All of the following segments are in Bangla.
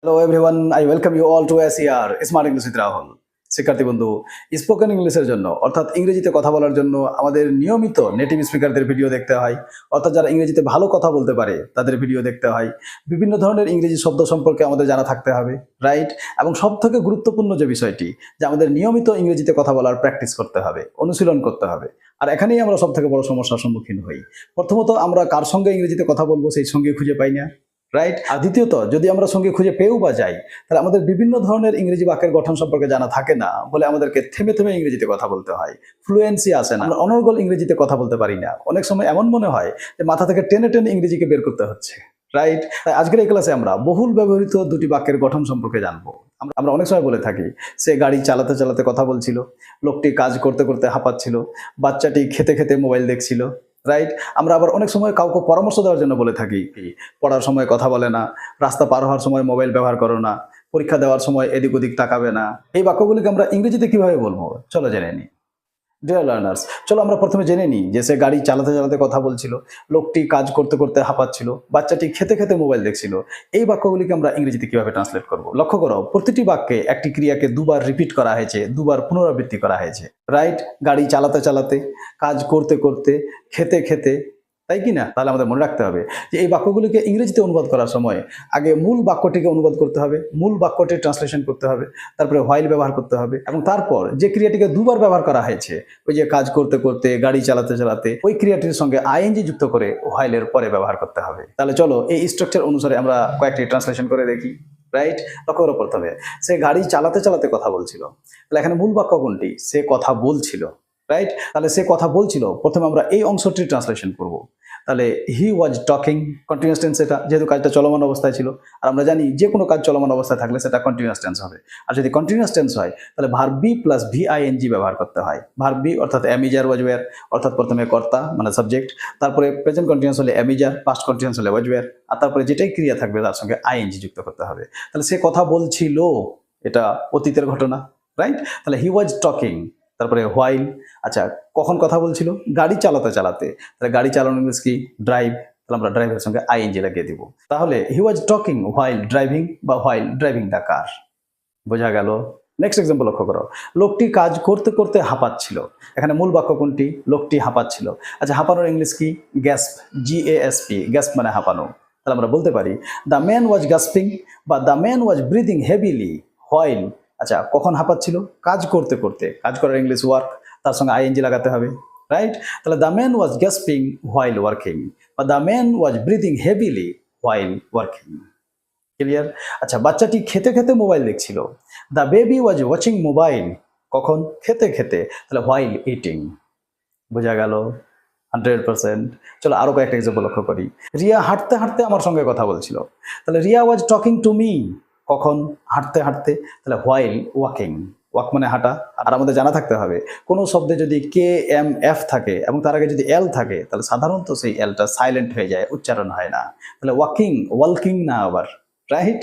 Hello everyone, I welcome you all to SER Smart English with Rahul. শিক্ষার্থী বন্ধু, স্পোকেন ইংলিশের জন্য অর্থাৎ ইংরেজিতে কথা বলার জন্য আমাদের নিয়মিত নেটিভ স্পিকারদের ভিডিও দেখতে হয়, অর্থাৎ যারা ইংরেজিতে ভালো কথা বলতে পারে তাদের ভিডিও দেখতে হয়। বিভিন্ন ধরনের ইংরেজি শব্দ সম্পর্কে আমাদের জানা থাকতে হবে, রাইট? এবং সবথেকে গুরুত্বপূর্ণ যে বিষয়টি, যে আমাদের নিয়মিত ইংরেজিতে কথা বলার প্র্যাকটিস করতে হবে, অনুশীলন করতে হবে। আর এখানেই আমরা সবথেকে বড় সমস্যার সম্মুখীন হই। প্রথমত, আমরা কার সঙ্গে ইংরেজিতে কথা বলবো সেই সঙ্গী খুঁজে পাই না, রাইট? আর দ্বিতীয়ত, যদি আমরা সঙ্গে খুঁজে পেয়েও বা যাই, তাহলে আমাদের বিভিন্ন ধরনের ইংরেজি বাক্যের গঠন সম্পর্কে জানা থাকে না বলে আমাদেরকে থেমে থেমে ইংরেজিতে কথা বলতে হয়। ফ্লুয়েন্সি আসে না, আমরা অনর্গল ইংরেজিতে কথা বলতে পারি না। অনেক সময় এমন মনে হয় যে মাথা থেকে টেনে টেনে ইংরেজিকে বের করতে হচ্ছে, রাইট? তাই আজকের এই ক্লাসে আমরা বহুল ব্যবহৃত দুটি বাক্যের গঠন সম্পর্কে জানবো। আমরা অনেক সময় বলে থাকি, সে গাড়ি চালাতে চালাতে কথা বলছিল, লোকটি কাজ করতে করতে হাঁপাচ্ছিল, বাচ্চাটি খেতে খেতে মোবাইল দেখছিল, রাইট? আমরা আবার অনেক সময় কাউকে পরামর্শ দেওয়ার জন্য বলে থাকি, পড়ার সময় কথা বলে না, রাস্তা পার হওয়ার সময় মোবাইল ব্যবহার করো না, পরীক্ষা দেওয়ার সময় এদিক ওদিক তাকাবে না। এই বাক্যগুলিকে আমরা ইংরেজিতে কিভাবে বলবো, চলো জেনে নিই। ডিয়ার লার্নার্স, চলো আমরা প্রথমে জেনে নিই যে সে গাড়ি চালাতে চালাতে কথা বলছিল, লোকটি কাজ করতে করতে হাঁপাচ্ছিল, বাচ্চাটি খেতে খেতে মোবাইল দেখছিল। এই বাক্যগুলিকে আমরা ইংরেজিতে কিভাবে ট্রান্সলেট করব? লক্ষ্য করো, প্রতিটি বাক্যে একটি ক্রিয়াকে দুবার রিপিট করা হয়েছে, দুবার পুনরাবৃত্তি করা হয়েছে, রাইট? গাড়ি চালাতে চালাতে, কাজ করতে করতে, খেতে খেতে, তাই কি না? তাহলে আমাদের মনে রাখতে হবে যে এই বাক্যগুলিকে ইংরেজিতে অনুবাদ করার সময় আগে মূল বাক্যটিকে অনুবাদ করতে হবে, মূল বাক্যটির ট্রান্সলেশন করতে হবে, তারপরে হোয়াইল ব্যবহার করতে হবে, এবং তারপর যে ক্রিয়াটিকে দুবার ব্যবহার করা হয়েছে, ওই যে কাজ করতে করতে, গাড়ি চালাতে চালাতে, ওই ক্রিয়াটির সঙ্গে আইএনজি যুক্ত করে হোয়াইলের পরে ব্যবহার করতে হবে। তাহলে চলো এই স্ট্রাকচার অনুসারে আমরা কয়েকটি ট্রান্সলেশন করে দেখি, রাইট? লক্ষ্য করো, প্রথমে সে গাড়ি চালাতে চালাতে কথা বলছিল। তাহলে এখানে মূল বাক্য কোনটি? সে কথা বলছিল, রাইট? তাহলে সে কথা বলছিল, প্রথমে আমরা এই অংশটির ট্রান্সলেশন করব। তাহলে হি ওয়াজ টকিং, কন্টিনিউয়াস টেন্স, এটা যেহেতু কাজটা চলমান অবস্থায় ছিল, আর আমরা জানি যে কোনো কাজ চলমান অবস্থায় থাকলে সেটা কন্টিনিউয়াস টেন্স হবে। আর যদি কন্টিনিউয়াস টেন্স হয় তাহলে ভার্ব বি প্লাস ভিআইএনজি ব্যবহার করতে হয়। ভার্ব বি অর্থাৎ অ্যামিজার ওয়াজ ওয়্যার, অর্থাৎ প্রথমে কর্তা মানে সাবজেক্ট, তারপরে প্রেজেন্ট কন্টিনিউয়াস হলে অ্যামিজার, পাস্ট কন্টিনিউয়াস হলে ওয়াজ ওয়্যার, আর তারপরে যেটাই ক্রিয়া থাকবে তার সঙ্গে আইএনজি যুক্ত করতে হবে। তাহলে সে কথা বলছিল, এটা অতীতের ঘটনা, রাইট? তাহলে হি ওয়াজ টকিং, তারপরে হোয়াইল। আচ্ছা, কখন কথা বলছিল? গাড়ি চালাতে চালাতে। তাহলে গাড়ি চালানো মিনস কি? ড্রাইভ। তাহলে আমরা ড্রাইভের সঙ্গে আইএনজি লাগিয়ে দিব। তাহলে হি ওয়াজ টকিং হোয়াইল ড্রাইভিং বা হোয়াইল ড্রাইভিং দ্য কার। বোঝা গেল? নেক্সট এক্সাম্পল লক্ষ্য করো, লোকটি কাজ করতে করতে হাঁপাচ্ছিল। এখানে মূল বাক্য কোনটি? লোকটি হাঁপাচ্ছিল। আচ্ছা, হাঁপানোর ইংলিশ কি? গ্যাসপ, GASP, গ্যাসপ মানে হাঁপানো। তাহলে আমরা বলতে পারি দ্য ম্যান ওয়াজ গাসপিং বা the man was breathing heavily while. আচ্ছা, কখন হাঁপাচ্ছিল? কাজ করতে করতে। কাজ করার ইংলিশ ওয়ার্ক, তার সঙ্গে আইএনজি লাগাতে হবে, রাইট? তাহলে the man was gasping while working বা the man was breathing heavily while working. Clear? আচ্ছা, বাচ্চাটি খেতে খেতে মোবাইল দেখছিল। The baby was watching mobile, কখন? খেতে খেতে। তাহলে হোয়াইল ইটিং। বোঝা গেল? 100%। চলো আরো কয়েকটা এক্সাম্পল লক্ষ্য করি। রিয়া হাঁটতে হাঁটতে আমার সঙ্গে কথা বলছিল। তাহলে Riya was talking to me, কখন? হাঁটতে হাঁটতে। তাহলে হোয়াইল ওয়াকিং। ওয়াক মানে হাঁটা। আর আমাদের জানা থাকতে হবে, কোনো শব্দে যদি KMF থাকে এবং তার আগে যদি এল থাকে, তাহলে সাধারণত সেই এলটা সাইলেন্ট হয়ে যায়, উচ্চারণ হয় না। তাহলে ওয়াকিং, ওয়ালকিং না আবার, রাইট?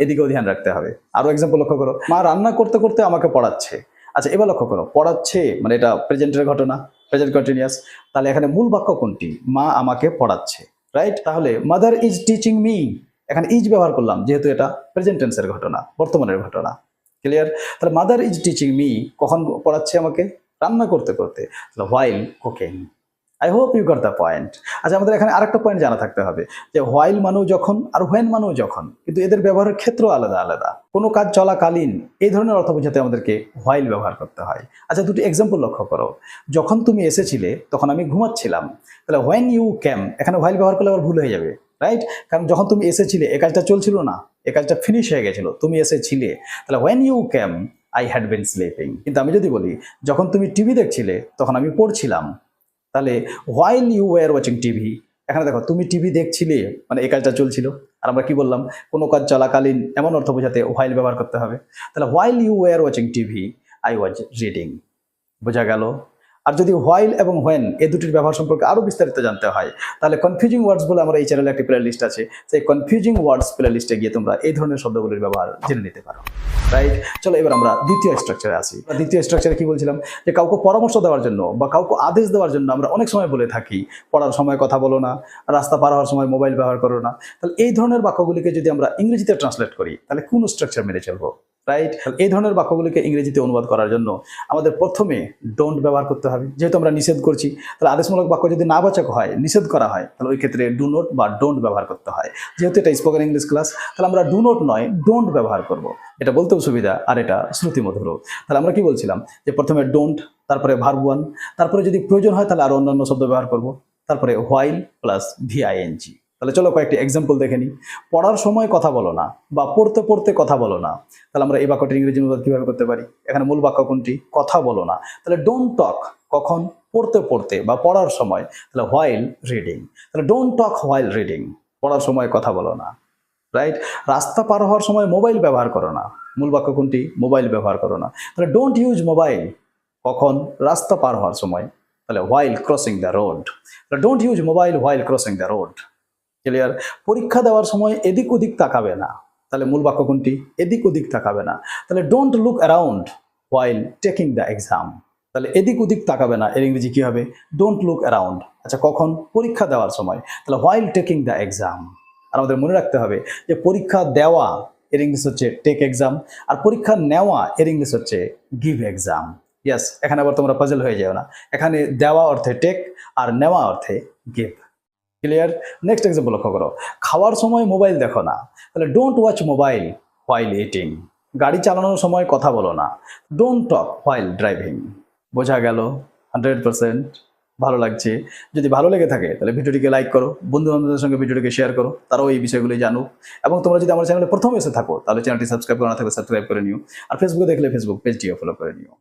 এদিকেও ধ্যান রাখতে হবে। আরো এক্সাম্পল লক্ষ্য করো, মা রান্না করতে করতে আমাকে পড়াচ্ছে। আচ্ছা, এবার লক্ষ্য করো, পড়াচ্ছে মানে এটা প্রেজেন্টের ঘটনা, প্রেজেন্ট কন্টিনিউয়াস। তাহলে এখানে মূল বাক্য কোনটি? মা আমাকে পড়াচ্ছে, রাইট? তাহলে মাদার ইজ টিচিং মি, এখানে ইজ ব্যবহার করলাম যেহেতু এটা প্রেজেন্ট টেন্সের ঘটনা, বর্তমানের ঘটনা। ক্লিয়ার? তাহলে মাদার ইজ টিচিং মি, কখন পড়াচ্ছে আমাকে? রান্না করতে করতে। তাহলে while cooking. I hope you got the point. আচ্ছা, আমাদের এখানে আরেকটা পয়েন্ট জানা থাকতে হবে যে হোয়াইল মানেও যখন আর হোয়েন মানেও যখন, কিন্তু এদের ব্যবহারের ক্ষেত্র আলাদা আলাদা। কোনো কাজ চলাকালীন এই ধরনের অর্থ বোঝাতে আমাদেরকে হোয়াইল ব্যবহার করতে হয়। আচ্ছা, দুটি এক্সাম্পল লক্ষ্য করো। যখন তুমি এসেছিলে তখন আমি ঘুমাচ্ছিলাম। তাহলে হোয়েন ইউ ক্যাম, এখানে হোয়াইল ব্যবহার করলে আবার ভুল হয়ে যাবে, রাইট? কারণ যখন তুমি এসেছিলে এই কাজটা চলছিল না, এই কাজটা ফিনিশ হয়ে গেছিল, তুমি এসেছিলে। তাহলে when you came I had been sleeping. কিন্তু আমি যদি বলি যখন তুমি টিভি দেখছিলে তখন আমি পড়ছিলাম, তাহলে while you were watching TV, এখানে দেখো তুমি টিভি দেখছিলে মানে এই কাজটা চলছিল। আর আমরা কি বললাম? কোনো কাজ চলাকালীন এমন অর্থ বোঝাতে হোয়াইল ব্যবহার করতে হবে। তাহলে while you were watching TV I was reading. বোঝা গেল? আর যদি হোয়াইল এবং হোয়েন এই দুটির ব্যবহার সম্পর্কে আরো বিস্তারিত জানতে হয় তাহলে কনফিউজিং ওয়ার্ডস বলে আমরা এই চ্যানেলে একটি প্লে লিস্ট আছে, সেই কনফিউজিং ওয়ার্ডস প্লে লিস্টে গিয়ে তোমরা এই ধরনের শব্দগুলির ব্যবহার জেনে নিতে পারো। রাইট, চলো এবার আমরা দ্বিতীয় স্ট্রাকচারে আসি। দ্বিতীয় স্ট্রাকচারে কি বলছিলাম, যে কাউকে পরামর্শ দেওয়ার জন্য বা কাউকে আদেশ দেওয়ার জন্য আমরা অনেক সময় বলে থাকি পড়ার সময় কথা বলো না, রাস্তা পার হওয়ার সময় মোবাইল ব্যবহার করো না। তাহলে এই ধরনের বাক্যগুলিকে যদি আমরা ইংরেজিতে ট্রান্সলেট করি তাহলে কোন স্ট্রাকচার মেনে চলবো? রাইট, এই ধরনের বাক্যগুলিকে ইংরেজিতে অনুবাদ করার জন্য আমাদের প্রথমে ডোন্ট ব্যবহার করতে হবে। যেহেতু আমরা নিষেধ করছি, তাহলে আদেশমূলক বাক্য যদি নাবাচক হয়, নিষেধ করা হয়, তাহলে ওই ক্ষেত্রে ডু নট বা ডোন্ট ব্যবহার করতে হয়। যেহেতু এটা স্পোকেন ইংলিশ ক্লাস, তাহলে আমরা ডু নট নয় ডোন্ট ব্যবহার করব। এটা বলতেও সুবিধা আর এটা শ্রুতিমধুর। তাহলে আমরা কি বলছিলাম, যে প্রথমে ডোন্ট, তারপরে ভার্ব ওয়ান, তারপরে যদি প্রয়োজন হয় তাহলে আরো অন্যান্য শব্দ ব্যবহার করব, তারপরে হোয়াইল প্লাস ভিআইএনজি। তাহলে চলো কয়েকটি এক্সাম্পল দেখে নিই। পড়ার সময় কথা বলো না বা পড়তে পড়তে কথা বলো না, তাহলে আমরা এই বাক্যটির ইংরেজি অনুবাদ কিভাবে করতে পারি? এখানে মূল বাক্য কোনটি? কথা বলো না। তাহলে ডোন্ট টক কখন? পড়তে পড়তে বা পড়ার সময়, তাহলে হোয়াইল রিডিং। তাহলে ডোন্ট টক হোয়াইল রিডিং, পড়ার সময় কথা বলো না। রাইট, রাস্তা পার হওয়ার সময় মোবাইল ব্যবহার করো না, মূল বাক্য কোনটি? মোবাইল ব্যবহার করো না। তাহলে ডোন্ট ইউজ মোবাইল কখন? রাস্তা পার হওয়ার সময়, তাহলে হোয়াইল ক্রসিং দ্য রোড। তাহলে don't use mobile while crossing the road. Clear? পরীক্ষা দেওয়ার সময় এদিক ওদিক তাকাবে না, তাহলে মূল বাক্য কোনটি? এদিক ওদিক তাকাবে না। তাহলে don't look around while taking the exam. তাহলে এদিক ওদিক তাকাবে না এর ইংরেজি কি হবে? Don't look around. আচ্ছা, কখন? পরীক্ষা দেওয়ার সময়, তাহলে হোয়াইল টেকিং দ্য এক্সাম। আর আমাদের মনে রাখতে হবে যে পরীক্ষা দেওয়া এর ইংলিশ হচ্ছে টেক এক্সাম, আর পরীক্ষা নেওয়া এর ইংলিশ হচ্ছে গিভ এক্সাম। ইয়েস, এখানে আবার তোমরা পাজল হয়ে যাও না, এখানে দেওয়া অর্থে টেক আর নেওয়া অর্থে গিভ। ক্লিয়ার? নেক্সট এক্সাম্পল লক্ষ্য করো, খাওয়ার সময় মোবাইল দেখো না, তাহলে don't watch mobile while eating. গাড়ি চালানোর সময় কথা বলো না, ডোন্ট টক হোয়াইল ড্রাইভিং। বোঝা গেল? 100% ভালো লাগছে? যদি ভালো লেগে থাকে তাহলে ভিডিওটিকে লাইক করো, বন্ধু বান্ধবদের সঙ্গে ভিডিওটিকে শেয়ার করো, তারাও এই বিষয়গুলি জানুক। এবং তোমরা যদি আমার চ্যানেলে প্রথম এসে থাকো তাহলে চ্যানেলটি সাবস্ক্রাইব করা না থাকলে সাবস্ক্রাইব করে নিও, আর ফেসবুকে দেখলে ফেসবুক পেজটিও ফলো করে নিও।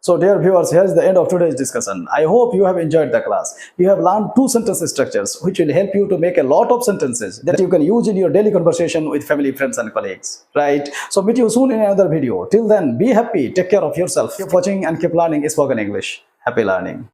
So dear viewers, here's the end of today's discussion. I hope you have enjoyed the class. You have learned 2 sentence structures which will help you to make a lot of sentences that you can use in your daily conversation with family, friends and colleagues. Right? So meet you soon in another video. Till then, be happy, take care of yourself. Keep watching and keep learning spoken English. Happy learning.